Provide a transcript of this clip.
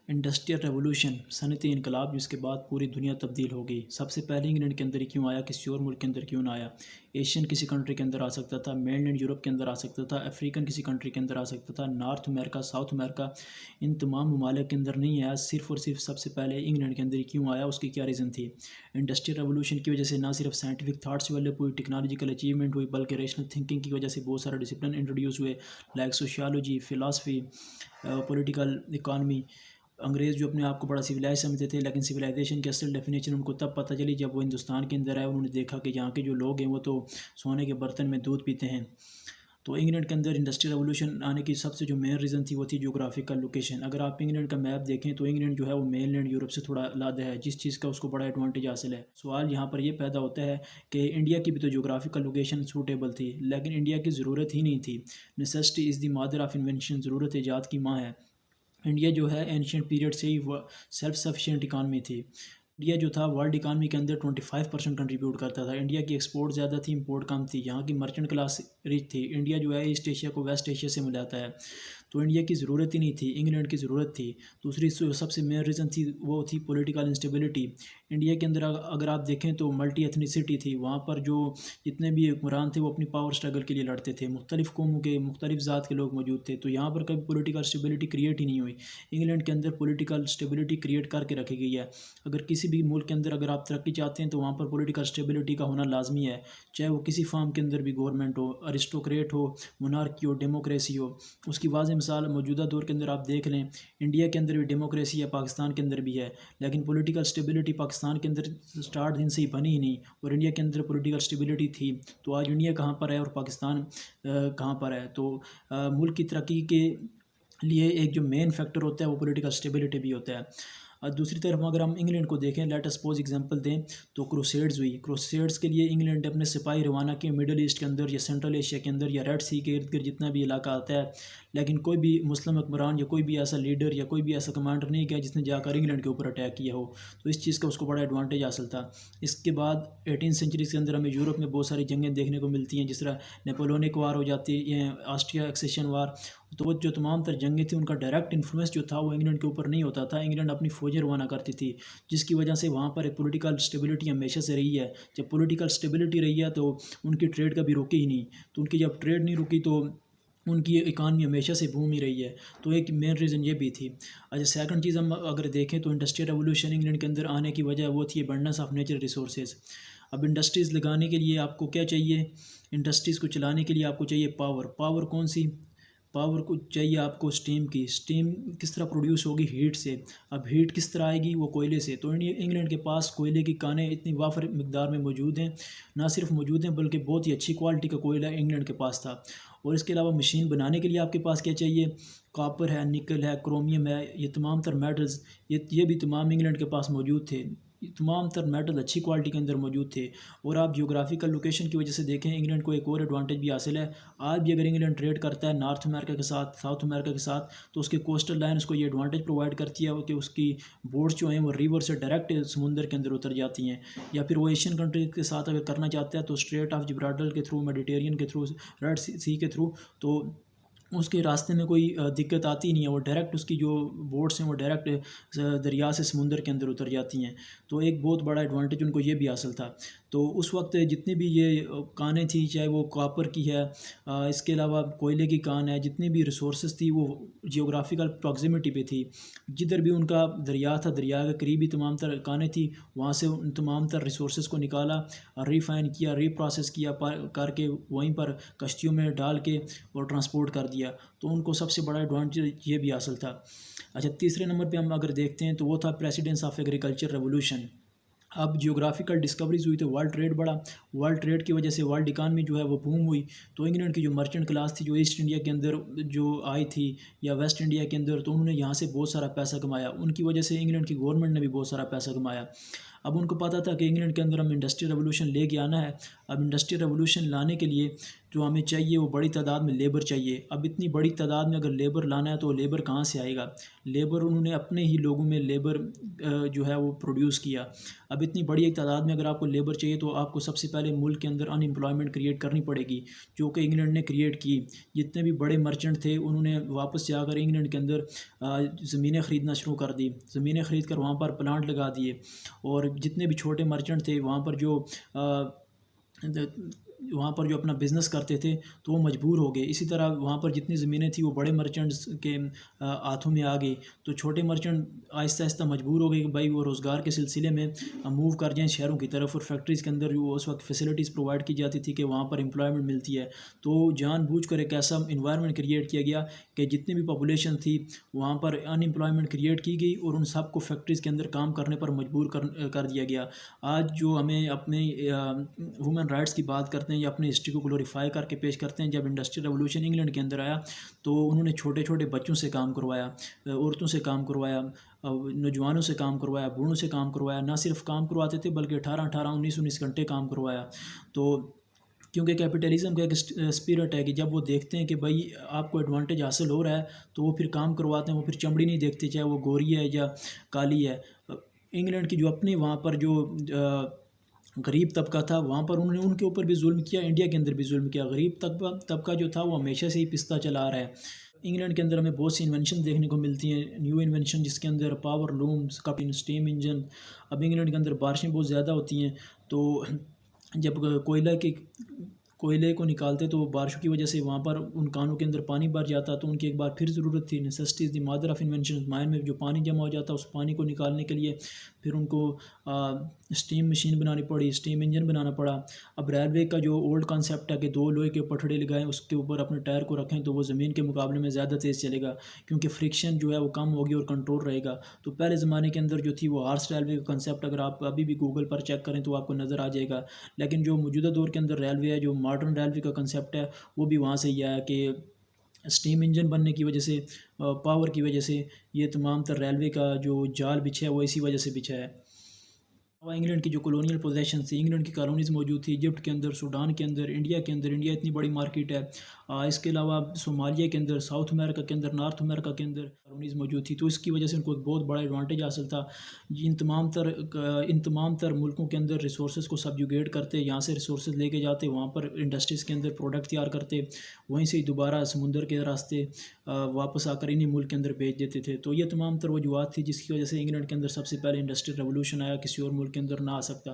Industrial revolution सनती इनकलाब जिसके बाद पूरी दुनिया तब्दील हो गई। सबसे पहले इंग्लैंड के अंदर ही क्यों आया, किसी और मुल्क के अंदर क्यों ना आया। एशियन किसी कंट्री के अंदर आ सकता था, मेनलैंड यूरोप के अंदर आ सकता था, अफ्रीकन किसी कंट्री के अंदर आ सकता था, नॉर्थ अमेरिका, साउथ अमेरिका, इन तमाम ममालिक के अंदर नहीं आया। सिर्फ और सिर्फ सबसे पहले इंग्लैंड के अंदर ही क्यों आया, उसकी क्या रीज़न थी। इंडस्ट्रियल रेवोल्यूशन की वजह से ना सिर्फ साइंटिफिक थाट्स डेवलप हुई, टेक्नोलॉजिकल अचीवमेंट हुई, बल्कि रेशनल थिंकिंग की वजह से बहुत सारे डिसिप्लिन इंट्रोड्यूस हुए, like sociology, philosophy, political economy. अंग्रेज़ जो अपने आप को बड़ा सिविलाइज समझते थे, लेकिन सिविलाइजेशन की असल डेफिनेशन उनको तब पता चली जब वो हिंदुस्तान के अंदर आए। उन्होंने देखा कि यहाँ के जो लोग हैं वो तो सोने के बर्तन में दूध पीते हैं। तो इंग्लैंड के अंदर इंडस्ट्रियल रेवोल्यूशन आने की सबसे जो मेन रीज़न थी वो थी ज्योग्राफिकल लोकेशन। अगर आप इंग्लैंड का मैप देखें तो इंग्लैंड जो है वो मेनलैंड यूरोप से थोड़ा अलग है, जिस चीज़ का उसको बड़ा एडवांटेज हासिल है। सवाल यहाँ पर ये पैदा होता है कि इंडिया की भी तो ज्योग्राफिकल लोकेशन सूटेबल थी, लेकिन इंडिया की ज़रूरत ही नहीं थी। Necessity is the mother of invention, ज़रूरत ईजाद की माँ है। इंडिया जो है एंशियंट पीरियड से ही सेल्फ सफिशिएंट इकानमी थी। इंडिया जो था वर्ल्ड इकानमी के अंदर 25% कंट्रीब्यूट करता था। इंडिया की एक्सपोर्ट ज़्यादा थी, इंपोर्ट कम थी। यहाँ की मर्चेंट क्लास रिच थी। इंडिया जो है ईस्ट एशिया को वेस्ट एशिया से मिलाता है, तो इंडिया की ज़रूरत ही नहीं थी, इंग्लैंड की ज़रूरत थी। दूसरी सबसे मेन रीज़न थी वो थी पॉलिटिकल इंस्टेबिलिटी। इंडिया के अंदर अगर आप देखें तो मल्टी एथनिसिटी थी। वहाँ पर जो जितने भी हुक्मरान थे वो अपनी पावर स्ट्रगल के लिए लड़ते थे। मुख्तलिफ़ कौमों के, मुख्तलिफ़ ज़ात के लोग मौजूद थे, तो यहाँ पर कभी पॉलिटिकल स्टेबिलिटी क्रिएट ही नहीं हुई। इंग्लैंड के अंदर पॉलिटिकल स्टेबिलिटी क्रिएट करके रखी गई है। अगर किसी भी मुल्क के अंदर अगर आप तरक्की चाहते हैं तो वहाँ पर पॉलिटिकल स्टेबिलिटी का होना लाजमी है, चाहे वो किसी फार्म के अंदर भी गवर्नमेंट हो, अरिस्टोक्रेट हो, मोनार्की हो, डेमोक्रेसी हो। उसकी वाज़ेह मिसाल मौजूदा दौर के अंदर आप देख लें, इंडिया के अंदर भी डेमोक्रेसी है, पाकिस्तान के अंदर भी है, लेकिन पॉलिटिकल स्टेबिलिटी पाकिस्तान के अंदर स्टार्ट दिन से ही बनी ही नहीं, और इंडिया के अंदर पॉलिटिकल स्टेबिलिटी थी। तो आज इंडिया कहाँ पर है और पाकिस्तान कहाँ पर है। तो मुल्क की तरक्की के लिए एक जो मेन फैक्टर होता है वो पॉलिटिकल स्टेबिलिटी भी होता है। और दूसरी तरफ अगर हम इंग्लैंड को देखें, लेट अस सपोज एग्जांपल दें, तो क्रूसेड्स हुई। क्रूसेड्स के लिए इंग्लैंड ने अपने सिपाही रवाना किए मिडल ईस्ट के अंदर या सेंट्रल एशिया के अंदर या रेड सी के इर्द गिर्द जितना भी इलाका आता है, लेकिन कोई भी मुस्लिम हुक्मरान या कोई भी ऐसा लीडर या कोई भी ऐसा कमांडर नहीं गया जिसने जाकर इंग्लैंड के ऊपर अटैक किया हो। तो इस चीज़ का उसको बड़ा एडवांटेज हासिल था। इसके बाद 18वीं सेंचुरी के अंदर हमें यूरोप में बहुत सारी जंगें देखने को मिलती हैं, जिस तरह नेपोलियनिक वार हो जाती है, ऑस्ट्रिया एक्सेशन वार। तो वो जो तमाम तर जंगें थी उनका डायरेक्ट इन्फ्लुएंस जो था वो इंग्लैंड के ऊपर नहीं होता था। इंग्लैंड अपनी फ़ौजें रवाना करती थी, जिसकी वजह से वहाँ पर एक पॉलिटिकल स्टेबिलिटी हमेशा से रही है। जब पॉलिटिकल स्टेबिलिटी रही है तो उनकी ट्रेड कभी रुकी ही नहीं। तो उनकी जब ट्रेड नहीं रुकी तो उनकी इकानमी हमेशा से बूम ही रही है। तो एक मेन रीज़न ये भी थी। अच्छा, सेकंड चीज़ हम अगर देखें तो इंडस्ट्रियल रेवोल्यूशन इंग्लैंड के अंदर आने की वजह वो थी अबंडेंस ऑफ नेचुरल रिसोर्सेज। अब इंडस्ट्रीज़ लगाने के लिए आपको क्या चाहिए, इंडस्ट्रीज़ को चलाने के लिए आपको चाहिए पावर। पावर कौन सी, पावर को चाहिए आपको स्टीम की। स्टीम किस तरह प्रोड्यूस होगी, हीट से। अब हीट किस तरह आएगी, वो कोयले से। तो इंग्लैंड के पास कोयले की कानें इतनी वाफर मिकदार में मौजूद हैं, ना सिर्फ मौजूद हैं बल्कि बहुत ही अच्छी क्वालिटी का कोयला इंग्लैंड के पास था। और इसके अलावा मशीन बनाने के लिए आपके पास क्या चाहिए, कॉपर है, निकल है, क्रोमियम है, ये तमाम तर मेटल्स, ये भी तमाम इंग्लैंड के पास मौजूद थे। ये तमाम तर मेटल अच्छी क्वालिटी के अंदर मौजूद थे। और आप जियोग्राफिकल लोकेशन की वजह से देखें, इंग्लैंड को एक और एडवांटेज भी हासिल है। आज भी अगर इंग्लैंड ट्रेड करता है नॉर्थ अमेरिका के साथ, साउथ अमेरिका के साथ, तो उसके कोस्टल लाइन उसको ये एडवांटेज प्रोवाइड करती है कि उसकी बोट्स जो हैं वो रिवर से डायरेक्ट समुंदर के अंदर उतर जाती हैं। या फिर वो एशियन कंट्री के साथ अगर करना चाहता है तो स्ट्रेट ऑफ जिब्राल्टर के थ्रू, मेडिटेरियन के थ्रू, रेड सी के थ्रू, तो उसके रास्ते में कोई दिक्कत आती नहीं है। वो डायरेक्ट उसकी जो बोट्स हैं वो डायरेक्ट दरिया से समुंदर के अंदर उतर जाती हैं। तो एक बहुत बड़ा एडवांटेज उनको ये भी हासिल था। तो उस वक्त जितनी भी ये कानें थी, चाहे वो कॉपर की है, इसके अलावा कोयले की कान है, जितनी भी रिसोर्सेज थी वो जियोग्राफिकल प्रॉक्सिमिटी पे थी। जिधर भी उनका दरिया था, दरिया के करीब ही तमाम तर कानें थी, वहाँ से उन तमाम तर रिसोर्सेज को निकाला, रिफाइन किया, रीप्रोसेस किया करके वहीं पर कश्तियों में डाल के और ट्रांसपोर्ट कर दिया। तो उनको सबसे बड़ा एडवांटेज ये भी हासिल था। अच्छा, तीसरे नंबर पे हम अगर देखते हैं तो वो था प्रेसिडेंस ऑफ एग्रीकल्चर रेवोल्यूशन। अब जियोग्राफिकल डिस्कवरीज हुई तो वर्ल्ड ट्रेड बढ़ा। वर्ल्ड ट्रेड की वजह से वर्ल्ड इकानमी जो है वो बूम हुई। तो इंग्लैंड की जो मर्चेंट क्लास थी, जो ईस्ट इंडिया के अंदर जो आई थी या वेस्ट इंडिया के अंदर, तो उन्होंने यहाँ से बहुत सारा पैसा कमाया। उनकी वजह से इंग्लैंड की गवर्नमेंट ने भी बहुत सारा पैसा कमाया। अब उनको पता था कि इंग्लैंड के अंदर हम इंडस्ट्रियल रेवोल्यूशन लेके आना है। अब इंडस्ट्रियल रेवोल्यूशन लाने के लिए जो हमें चाहिए वो बड़ी तादाद में लेबर चाहिए। अब इतनी बड़ी तादाद में अगर लेबर लाना है तो लेबर कहाँ से आएगा? लेबर उन्होंने अपने ही लोगों में लेबर जो है वो प्रोड्यूस किया। अब इतनी बड़ी एक तादाद में अगर आपको लेबर चाहिए तो आपको सबसे पहले मुल्क के अंदर अनएम्प्लॉयमेंट क्रिएट करनी पड़ेगी, जो कि इंग्लैंड ने क्रिएट की। जितने भी बड़े मर्चेंट थे उन्होंने वापस से आकर इंग्लैंड के अंदर ज़मीनें ख़रीदना शुरू कर दी, ज़मीनें ख़रीद कर वहाँ पर प्लांट लगा दिए। और जितने भी छोटे मर्चेंट थे वहाँ पर जो वहाँ पर जो अपना बिज़नेस करते थे तो वो मजबूर हो गए। इसी तरह वहाँ पर जितनी ज़मीनें थी वो बड़े मर्चेंट्स के हाथों में आ गई, तो छोटे मर्चेंट आहिस्ता आहिस्ता मजबूर हो गए कि भाई वो रोज़गार के सिलसिले में मूव कर जाएँ शहरों की तरफ। और फैक्ट्रीज़ के अंदर वो उस वक्त फैसिलिटीज़ प्रोवाइड की जाती थी कि वहाँ पर एम्प्लॉयमेंट मिलती है। तो जानबूझकर एक ऐसा इन्वायरमेंट क्रिएट किया गया कि जितनी भी पॉपुलेशन थी वहाँ पर अनएम्प्लॉयमेंट क्रिएट की गई और उन सबको फैक्ट्रीज़ के अंदर काम करने पर मजबूर कर दिया गया। आज जो हमें अपने ह्यूमन राइट्स की बात करते हैं या अपनी हिस्ट्री को ग्लोरीफाई करके पेश करते हैं, जब इंडस्ट्रियल रेवोल्यूशन इंग्लैंड के अंदर आया तो उन्होंने छोटे छोटे बच्चों से काम करवाया, औरतों से काम करवाया, नौजवानों से काम करवाया, बूढ़ों से काम करवाया। ना सिर्फ काम करवाते थे बल्कि 18-18, 19-19 घंटे काम करवाया। तो क्योंकि कैपिटलिज्म का एक स्पिरिट है कि जब वो देखते हैं कि भाई आपको एडवांटेज हासिल हो रहा है तो वो फिर काम करवाते हैं, वो फिर चमड़ी नहीं देखते चाहे वो गोरी है या काली है। इंग्लैंड की जो अपनी वहाँ पर जो गरीब तबका था वहाँ पर उन्होंने उनके ऊपर भी जुल्म किया, इंडिया के अंदर भी जुल्म किया। गरीब तबका जो था वो हमेशा से ही पिसता चला आ रहा है। इंग्लैंड के अंदर हमें बहुत सी इन्वेंशन देखने को मिलती हैं, न्यू इन्वेंशन, जिसके अंदर पावर लूम्स, कपिन स्टीम इंजन। अब इंग्लैंड के अंदर बारिशें बहुत ज़्यादा होती हैं तो जब कोयले को निकालते तो बारिशों की वजह से वहाँ पर उन कानों के अंदर पानी भर जाता, तो उनकी एक बार फिर ज़रूरत थी। Necessity is the mother of invention. Mine में जो पानी जमा हो जाता उस पानी को निकालने के लिए फिर उनको स्टीम मशीन बनानी पड़ी, स्टीम इंजन बनाना पड़ा। अब रेलवे का जो ओल्ड कॉन्सेप्ट है कि दो लोहे के पटड़े लगाएं उसके ऊपर अपने टायर को रखें तो वो ज़मीन के मुकाबले में ज़्यादा तेज़ चलेगा, क्योंकि फ्रिक्शन जो है वो कम होगी और कंट्रोल रहेगा। तो पहले ज़माने के अंदर जो थी वो हॉर्स रेलवे का कंसेप्ट अगर आप अभी भी गूगल पर चेक करें तो आपको नज़र आ जाएगा। लेकिन जो मौजूदा दौर के अंदर रेलवे है, जो मॉडर्न रेलवे का कंसेप्ट है, वो भी वहाँ से ही आया कि स्टीम इंजन बनने की वजह से, पावर की वजह से ये तमाम तर रेलवे का जो जाल बिछा है वो इसी वजह से बिछा है। और इंग्लैंड की जो कॉलोनियल पोजेशन थी, इंग्लैंड की कॉलोनीज़ मौजूद थी इजिप्ट के अंदर, सूडान के अंदर, इंडिया के अंदर। इंडिया इतनी बड़ी मार्केट है। इसके अलावा सोमालिया के अंदर, साउथ अमेरिका के अंदर, नॉर्थ अमेरिका के अंदर कॉलोनीज़ मौजूद थी। तो इसकी वजह से उनको एक बहुत बड़ा एडवांटेज हासिल था। इन तमाम तर मुल्कों के अंदर रिसोर्स को सबजुगेट करते, यहाँ से रिसोर्स लेके जाते, वहाँ पर इंडस्ट्रीज़ के अंदर प्रोडक्ट तैयार करते, वहीं से दोबारा समुंदर के रास्ते वापस आकर इन्हीं मुल्क के अंदर भेज देते थे। तो ये तमाम तर वजूहत थी जिसकी वजह से इंग्लैंड के अंदर सबसे पहले इंडस्ट्रियल रेवोल्यूशन आया, किसी और मुल्क के अंदर ना आ सकता।